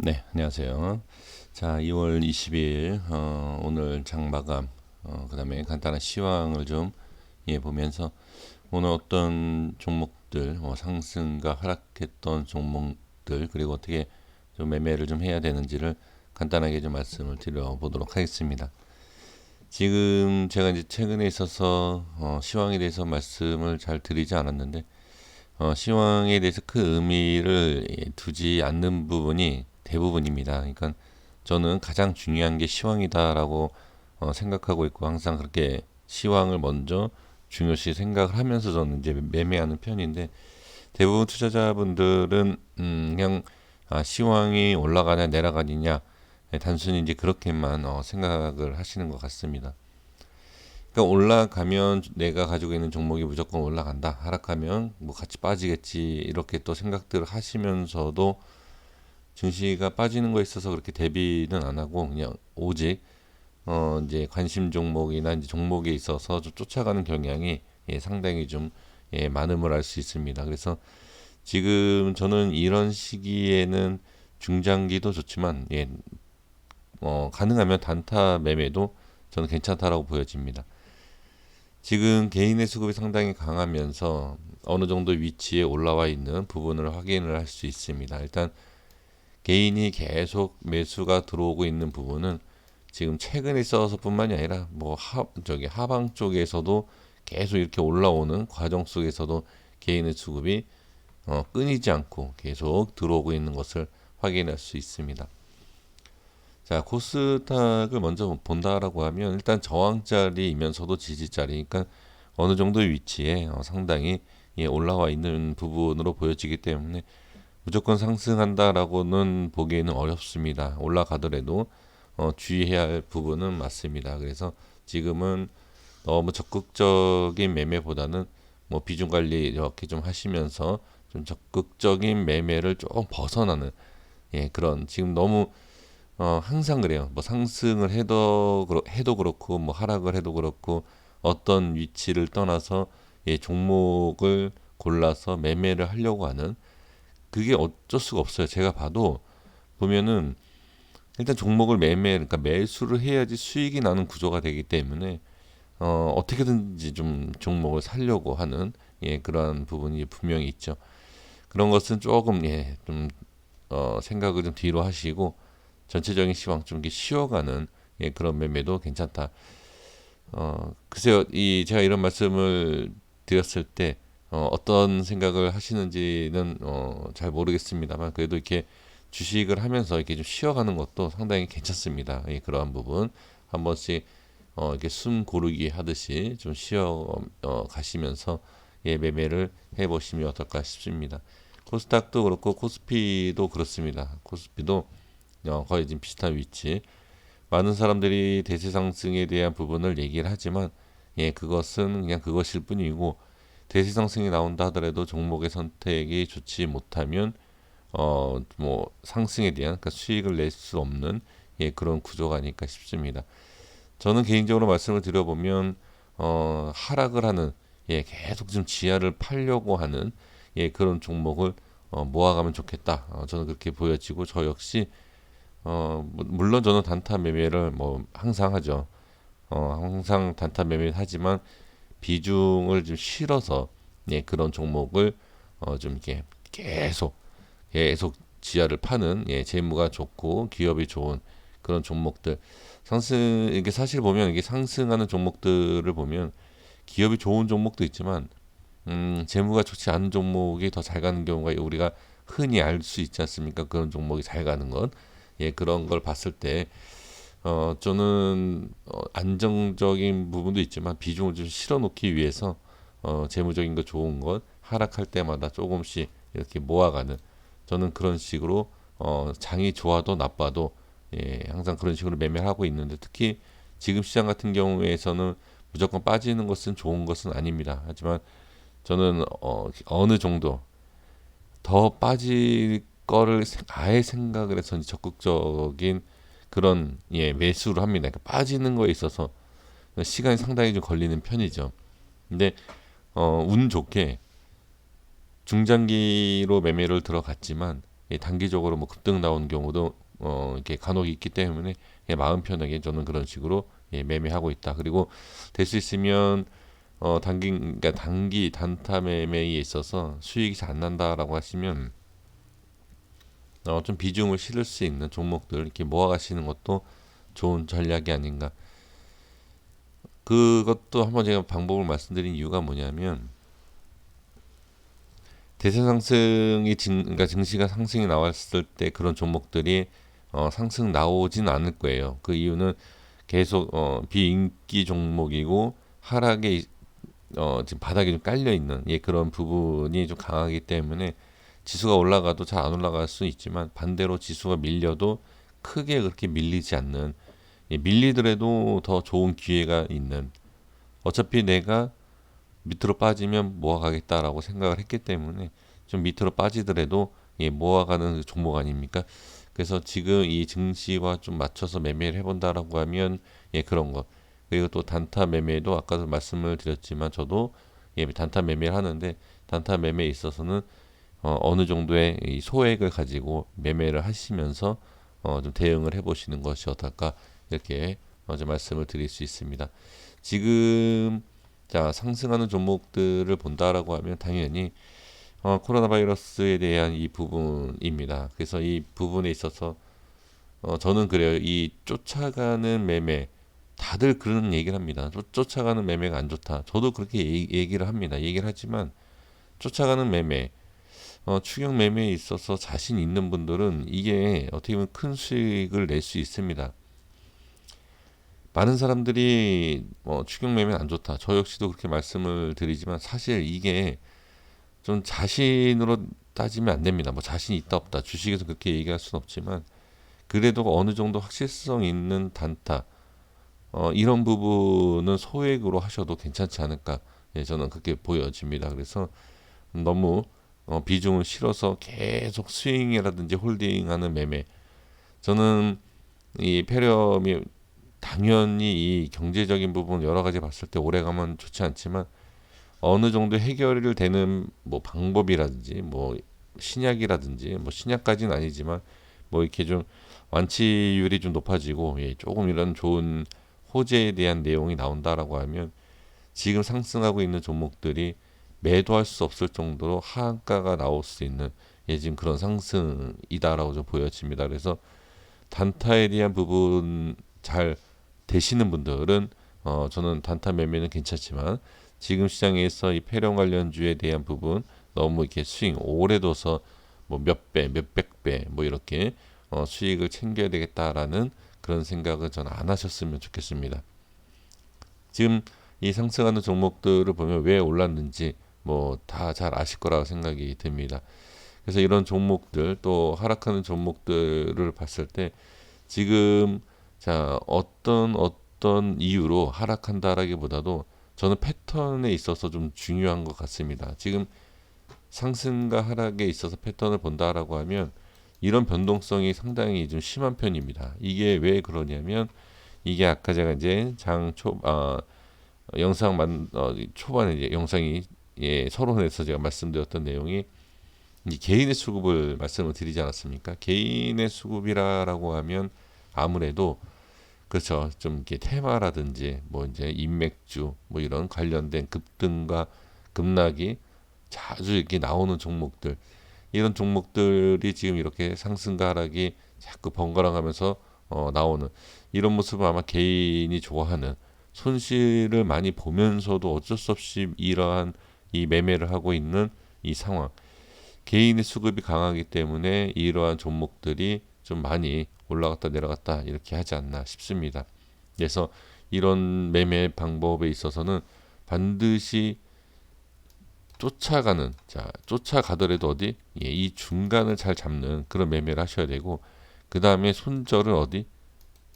네, 안녕하세요. 자, 2월 20일 오늘 장마감 그다음에 간단한 시황을 좀 보면서 오늘 어떤 종목들 상승과 하락했던 종목들 그리고 어떻게 좀 매매를 좀 해야 되는지를 간단하게 좀 말씀을 드려보도록 하겠습니다. 지금 제가 이제 최근에 있어서 시황에 대해서 말씀을 잘 드리지 않았는데 시황에 대해서 큰 의미를 두지 않는 부분이 대부분입니다. 그러니까 저는 가장 중요한 게 시황이다라고 생각하고 있고 항상 그렇게 시황을 먼저 중요시 생각을 하면서 저는 이제 매매하는 편인데 대부분 투자자분들은 그냥 시황이 올라가냐 내려가느냐 단순히 이제 그렇게만 생각을 하시는 것 같습니다. 그러니까 올라가면 내가 가지고 있는 종목이 무조건 올라간다. 하락하면 뭐 같이 빠지겠지. 이렇게 또 생각들을 하시면서도 증시가 빠지는 거에 있어서 그렇게 대비는 안 하고 그냥 오직 이제 관심 종목이나 이제 종목에 있어서 좀 쫓아가는 경향이 상당히 좀 많음을 알 수 있습니다. 그래서 지금 저는 이런 시기에는 중장기도 좋지만 가능하면 단타 매매도 저는 괜찮다라고 보여집니다. 지금 개인의 수급이 상당히 강하면서 어느 정도 위치에 올라와 있는 부분을 확인을 할 수 있습니다. 일단 개인이 계속 매수가 들어오고 있는 부분은 지금 최근에 있어서뿐만이 아니라 뭐 하방 쪽에서도 계속 이렇게 올라오는 과정 속에서도 개인의 수급이 끊이지 않고 계속 들어오고 있는 것을 확인할 수 있습니다. 자, 코스닥을 먼저 본다라고 하면 일단 저항자리이면서도 지지자리, 그러니까 어느 정도의 위치에 상당히 올라와 있는 부분으로 보여지기 때문에 무조건 상승한다라고는 보기에는 어렵습니다. 올라가더라도 주의해야 할 부분은 맞습니다. 그래서 지금은 너무 적극적인 매매보다는 뭐 비중 관리 이렇게 좀 하시면서 좀 적극적인 매매를 좀 벗어나는 그런 지금 너무 항상 그래요. 뭐 상승을 해도 그렇고, 뭐 하락을 해도 그렇고, 어떤 위치를 떠나서 종목을 골라서 매매를 하려고 하는 그게 어쩔 수가 없어요. 제가 봐도 보면은 일단 종목을 그러니까 매수를 해야지 수익이 나는 구조가 되기 때문에 어떻게든지 좀 종목을 살려고 하는 그러한 부분이 분명히 있죠. 그런 것은 조금 좀 생각을 좀 뒤로 하시고 전체적인 시황 좀 이렇게 쉬어가는 그런 매매도 괜찮다. 글쎄요, 제가 이런 말씀을 드렸을 때 어떤 생각을 하시는지는 잘 모르겠습니다만 그래도 이렇게 주식을 하면서 이렇게 좀 쉬어가는 것도 상당히 괜찮습니다. 그러한 부분 한 번씩 이렇게 숨 고르기 하듯이 좀 쉬어 가시면서 매매를 해보시면 어떨까 싶습니다. 코스닥도 그렇고 코스피도 그렇습니다. 코스피도 거의 지금 비슷한 위치. 많은 사람들이 대세 상승에 대한 부분을 얘기를 하지만 그것은 그냥 그것일 뿐이고 대세 상승이 나온다 하더라도 종목의 선택이 좋지 못하면 뭐 상승에 대한 그러니까 수익을 낼 수 없는 그런 구조가 아닐까 싶습니다. 저는 개인적으로 말씀을 드려보면 하락을 하는 계속 좀 지하를 팔려고 하는 그런 종목을 모아가면 좋겠다. 저는 그렇게 보여지고 저 역시 물론 저는 단타 매매를 뭐 항상 하죠. 항상 단타 매매를 하지만 비중을 좀 실어서 그런 종목을 좀 이렇게 계속 지하를 파는 재무가 좋고 기업이 좋은 그런 종목들 이게 사실 보면 이게 상승하는 종목들을 보면 기업이 좋은 종목도 있지만 재무가 좋지 않은 종목이 더 잘 가는 경우가 우리가 흔히 알 수 있지 않습니까? 그런 종목이 잘 가는 것. 그런 걸 봤을 때 저는 안정적인 부분도 있지만 비중을 좀 실어 놓기 위해서 재무적인 거 좋은 것 하락할 때마다 조금씩 이렇게 모아가는 저는 그런 식으로 장이 좋아도 나빠도 항상 그런 식으로 매매를 하고 있는데 특히 지금 시장 같은 경우에서는 무조건 빠지는 것은 좋은 것은 아닙니다. 하지만 저는 어느 정도 더 빠질 거를 아예 생각을 해서 적극적인 그런 매수를 합니다. 그러니까 빠지는 거에 있어서 시간이 상당히 좀 걸리는 편이죠. 근데 운 좋게 중장기로 매매를 들어갔지만 단기적으로 뭐 급등 나온 경우도 이렇게 간혹 있기 때문에 마음 편하게 저는 그런 식으로 매매하고 있다. 그리고 될 수 있으면 그러니까 단기 단타 매매에 있어서 수익이 잘 안 난다라고 하시면 좀 비중을 실을 수 있는 종목들 이렇게 모아가시는 것도 좋은 전략이 아닌가. 그것도 한번 제가 방법을 말씀드린 이유가 뭐냐면 대세 상승이 그러니까 증시가 상승이 나왔을 때 그런 종목들이 상승 나오진 않을 거예요. 그 이유는 계속 비인기 종목이고 하락에 지금 바닥에 좀 깔려 있는 그런 부분이 좀 강하기 때문에 지수가 올라가도 잘 안 올라갈 수 있지만 반대로 지수가 밀려도 크게 그렇게 밀리지 않는 밀리더라도 더 좋은 기회가 있는 어차피 내가 밑으로 빠지면 모아가겠다라고 생각을 했기 때문에 좀 밑으로 빠지더라도 모아가는 종목 아닙니까? 그래서 지금 이 증시와 좀 맞춰서 매매를 해본다라고 하면 그런 것. 그리고 또 단타 매매도 아까도 말씀을 드렸지만 저도 단타 매매를 하는데 단타 매매에 있어서는 어느 정도의 이 소액을 가지고 매매를 하시면서 좀 대응을 해보시는 것이 어떨까 이렇게 좀 말씀을 드릴 수 있습니다. 지금 자 상승하는 종목들을 본다라고 하면 당연히 코로나 바이러스에 대한 이 부분입니다. 그래서 이 부분에 있어서 저는 그래요. 이 쫓아가는 매매 다들 그런 얘기를 합니다. 쫓아가는 매매가 안 좋다. 저도 그렇게 얘기를 합니다. 얘기를 하지만 쫓아가는 매매 추격 매매에 있어서 자신 있는 분들은 이게 어떻게 보면 큰 수익을 낼 수 있습니다. 많은 사람들이 추격 매매는 안 좋다. 저 역시도 그렇게 말씀을 드리지만 사실 이게 좀 자신으로 따지면 안 됩니다. 뭐 자신 있다 없다 주식에서 그렇게 얘기할 수는 없지만 그래도 어느 정도 확실성 있는 단타 이런 부분은 소액으로 하셔도 괜찮지 않을까. 저는 그렇게 보여집니다. 그래서 너무 비중을 실어서 계속 스윙이라든지 홀딩하는 매매 저는 이 페렴이 당연히 이 경제적인 부분 여러 가지 봤을 때 오래 가면 좋지 않지만 어느 정도 해결이 되는 뭐 방법이라든지 뭐 신약이라든지 뭐 신약까지는 아니지만 뭐 이렇게 좀 완치율이 좀 높아지고 조금 이런 좋은 호재에 대한 내용이 나온다라고 하면 지금 상승하고 있는 종목들이 매도할 수 없을 정도로 하한가가 나올 수 있는 지금 그런 상승이다라고 좀 보여집니다. 그래서 단타에 대한 부분 잘 되시는 분들은 저는 단타 매매는 괜찮지만 지금 시장에서 이 폐렴 관련주에 대한 부분 너무 이렇게 스윙 오래 둬서 뭐 몇 배, 몇백 배 뭐 이렇게 수익을 챙겨야 되겠다라는 그런 생각은 저는 안 하셨으면 좋겠습니다. 지금 이 상승하는 종목들을 보면 왜 올랐는지 뭐 다 잘 아실 거라고 생각이 듭니다. 그래서 이런 종목들 또 하락하는 종목들을 봤을 때 지금 자 어떤 이유로 하락한다라기보다도 저는 패턴에 있어서 좀 중요한 것 같습니다. 지금 상승과 하락에 있어서 패턴을 본다라고 하면 이런 변동성이 상당히 좀 심한 편입니다. 이게 왜 그러냐면 이게 아까 제가 이제 영상 초반에 이제 영상이 서론에서 제가 말씀드렸던 내용이 이 개인의 수급을 말씀을 드리지 않았습니까? 개인의 수급이라고 하면 아무래도 그렇죠. 좀 이렇게 테마라든지 뭐 이제 인맥주 뭐 이런 관련된 급등과 급락이 자주 이렇게 나오는 종목들 이런 종목들이 지금 이렇게 상승과 하락이 자꾸 번갈아가면서 나오는 이런 모습을 아마 개인이 좋아하는 손실을 많이 보면서도 어쩔 수 없이 이러한 이 매매를 하고 있는 이 상황 개인의 수급이 강하기 때문에 이러한 종목들이 좀 많이 올라갔다 내려갔다 이렇게 하지 않나 싶습니다. 그래서 이런 매매 방법에 있어서는 반드시 쫓아가더라도 어디 이 중간을 잘 잡는 그런 매매를 하셔야 되고 그 다음에 손절을 어디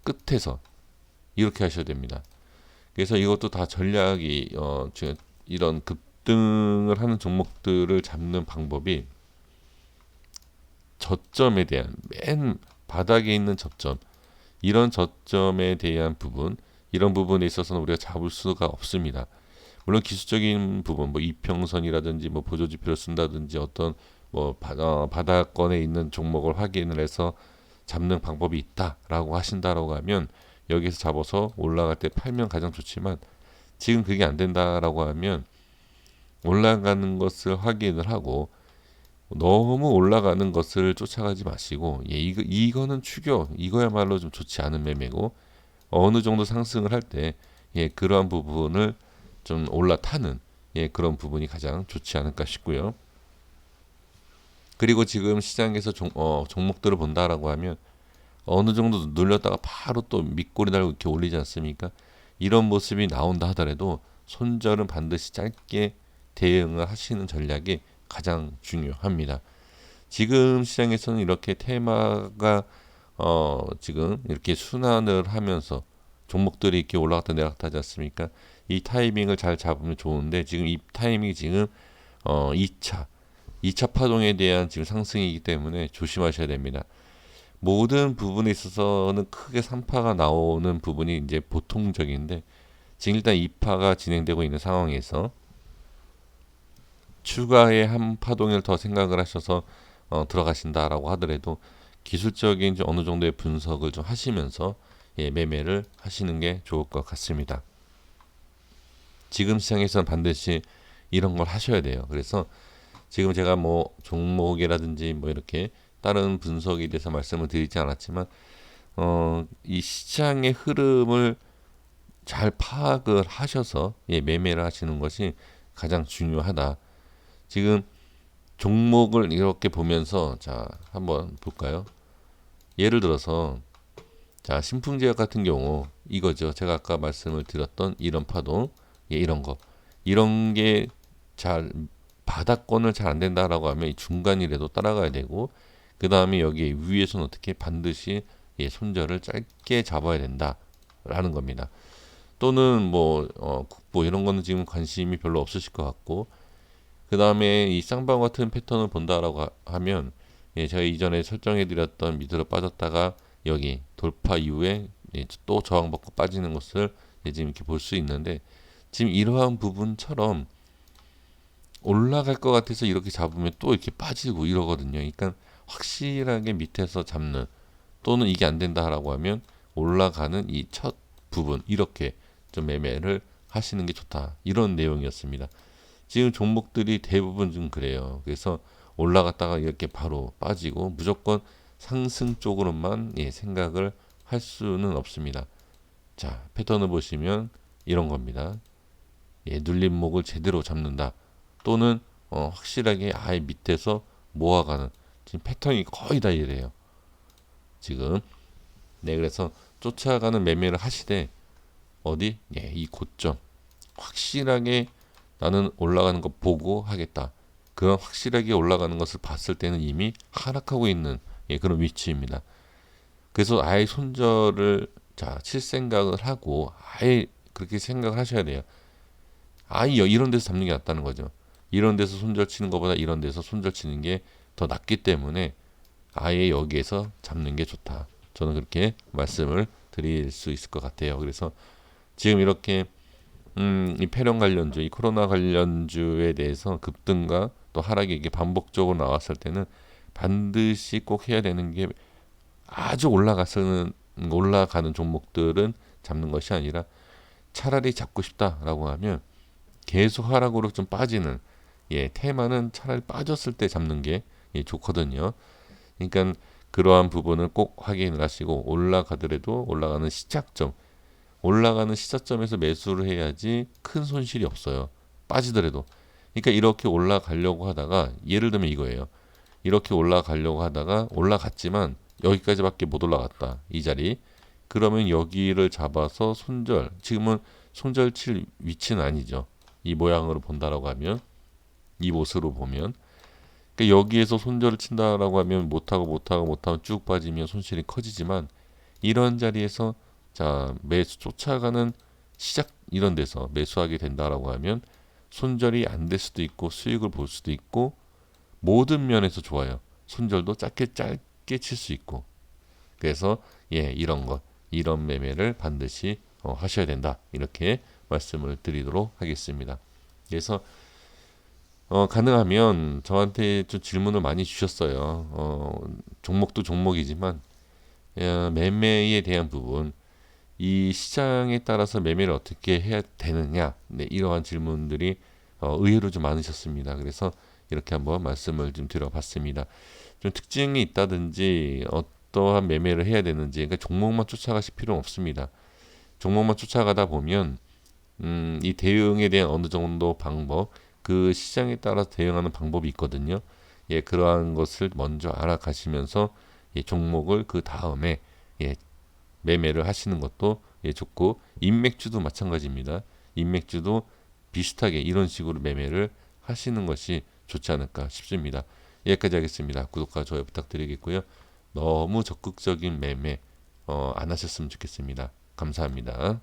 끝에서 이렇게 하셔야 됩니다. 그래서 이것도 다 전략이 이런 급등을 하는 종목들을 잡는 방법이 저점에 대한 맨 바닥에 있는 저점 이런 저점에 대한 부분 이런 부분에 있어서는 우리가 잡을 수가 없습니다. 물론 기술적인 부분 뭐 이평선이라든지 뭐 보조지표를 쓴다든지 어떤 뭐 바닥권에 있는 종목을 확인을 해서 잡는 방법이 있다라고 하신다라고 하면 여기서 잡아서 올라갈 때 팔면 가장 좋지만 지금 그게 안 된다라고 하면 올라가는 것을 확인을 하고 너무 올라가는 것을 쫓아가지 마시고 이거는 추격 이거야말로 좀 좋지 않은 매매고 어느 정도 상승을 할 때 그러한 부분을 좀 올라타는 그런 부분이 가장 좋지 않을까 싶고요. 그리고 지금 시장에서 종목들을 본다라고 하면 어느 정도 눌렸다가 바로 또 밑꼬리 달고 이렇게 올리지 않습니까? 이런 모습이 나온다 하더라도 손절은 반드시 짧게 대응을 하시는 전략이 가장 중요합니다. 지금 시장에서는 이렇게 테마가 지금 이렇게 순환을 하면서 종목들이 이렇게 올라갔다 내려갔다 하지 않습니까? 이 타이밍을 잘 잡으면 좋은데 지금 이 타이밍이 지금 2차 파동에 대한 지금 상승이기 때문에 조심하셔야 됩니다. 모든 부분에 있어서는 크게 3파가 나오는 부분이 이제 보통적인데 지금 일단 2파가 진행되고 있는 상황에서 추가의 한 파동을 더 생각을 하셔서 들어가신다라고 하더라도 기술적인 어느 정도의 분석을 좀 하시면서 매매를 하시는 게 좋을 것 같습니다. 지금 시장에서는 반드시 이런 걸 하셔야 돼요. 그래서 지금 제가 뭐 종목이라든지 뭐 이렇게 다른 분석에 대해서 말씀을 드리지 않았지만 이 시장의 흐름을 잘 파악을 하셔서 매매를 하시는 것이 가장 중요하다. 지금 종목을 이렇게 보면서 자 한번 볼까요? 예를 들어서 자 신풍제약 같은 경우 이거죠. 제가 아까 말씀을 드렸던 이런 파동, 이런 거 이런 게 잘 바닥권을 잘 안 된다라고 하면 이 중간이라도 따라가야 되고 그 다음에 여기 위에서는 어떻게 반드시 손절을 짧게 잡아야 된다라는 겁니다. 또는 뭐 국보 이런 거는 지금 관심이 별로 없으실 것 같고 그 다음에 이 쌍방 같은 패턴을 본다라고 하면 제가 이전에 설정해드렸던 밑으로 빠졌다가 여기 돌파 이후에 또 저항받고 빠지는 것을 지금 이렇게 볼 수 있는데 지금 이러한 부분처럼 올라갈 것 같아서 이렇게 잡으면 또 이렇게 빠지고 이러거든요. 그러니까 확실하게 밑에서 잡는 또는 이게 안 된다라고 하면 올라가는 이 첫 부분 이렇게 좀 매매를 하시는 게 좋다. 이런 내용이었습니다. 지금 종목들이 대부분 좀 그래요. 그래서 올라갔다가 이렇게 바로 빠지고 무조건 상승 쪽으로만 생각을 할 수는 없습니다. 자, 패턴을 보시면 이런 겁니다. 눌림목을 제대로 잡는다. 또는 확실하게 아예 밑에서 모아가는 지금 패턴이 거의 다 이래요. 지금 그래서 쫓아가는 매매를 하시되 어디 이 고점 확실하게 나는 올라가는 거 보고 하겠다. 그런 확실하게 올라가는 것을 봤을 때는 이미 하락하고 있는 그런 위치입니다. 그래서 아예 손절을 칠 생각을 하고 아예 그렇게 생각을 하셔야 돼요. 아예 이런 데서 잡는 게 낫다는 거죠. 이런 데서 손절 치는 것보다 이런 데서 손절 치는 게 더 낫기 때문에 아예 여기에서 잡는 게 좋다. 저는 그렇게 말씀을 드릴 수 있을 것 같아요. 그래서 지금 이렇게 이 폐렴 관련주, 이 코로나 관련주에 대해서 급등과 또 하락이 이게 반복적으로 나왔을 때는 반드시 꼭 해야 되는 게 아주 올라가는 종목들은 잡는 것이 아니라 차라리 잡고 싶다라고 하면 계속 하락으로 좀 빠지는 테마는 차라리 빠졌을 때 잡는 게 좋거든요. 그러니까 그러한 부분을 꼭 확인을 하시고 올라가더라도 올라가는 시작점에서 매수를 해야지 큰 손실이 없어요. 빠지더라도. 그러니까 이렇게 올라가려고 하다가 예를 들면 이거예요. 이렇게 올라가려고 하다가 올라갔지만 여기까지밖에 못 올라갔다. 이 자리. 그러면 여기를 잡아서 지금은 손절 칠 위치는 아니죠. 이 모양으로 본다라고 하면 이 모습으로 보면 그러니까 여기에서 손절을 친다라고 하면 못하고 쭉 빠지면 손실이 커지지만 이런 자리에서 매수 쫓아가는 시작 이런 데서 매수하게 된다라고 하면 손절이 안 될 수도 있고 수익을 볼 수도 있고 모든 면에서 좋아요. 손절도 짧게 칠 수 있고 그래서 이런 매매를 반드시 하셔야 된다 이렇게 말씀을 드리도록 하겠습니다. 그래서 가능하면 저한테 좀 질문을 많이 주셨어요. 종목도 종목이지만 매매에 대한 부분, 이 시장에 따라서 매매를 어떻게 해야 되느냐, 네, 이러한 질문들이 의외로 좀 많으셨습니다. 그래서 이렇게 한번 말씀을 좀 드려봤습니다. 좀 특징이 있다든지 어떠한 매매를 해야 되는지, 그러니까 종목만 쫓아가실 필요는 없습니다. 종목만 쫓아가다 보면 이 대응에 대한 어느 정도 방법, 그 시장에 따라 대응하는 방법이 있거든요. 예, 그러한 것을 먼저 알아가시면서 예, 종목을 그 다음에 예, 매매를 하시는 것도 예, 좋고, 인맥주도 마찬가지입니다. 인맥주도 비슷하게 이런 식으로 매매를 하시는 것이 좋지 않을까 싶습니다. 여기까지 하겠습니다. 구독과 좋아요 부탁드리겠고요. 너무 적극적인 매매 안 하셨으면 좋겠습니다. 감사합니다.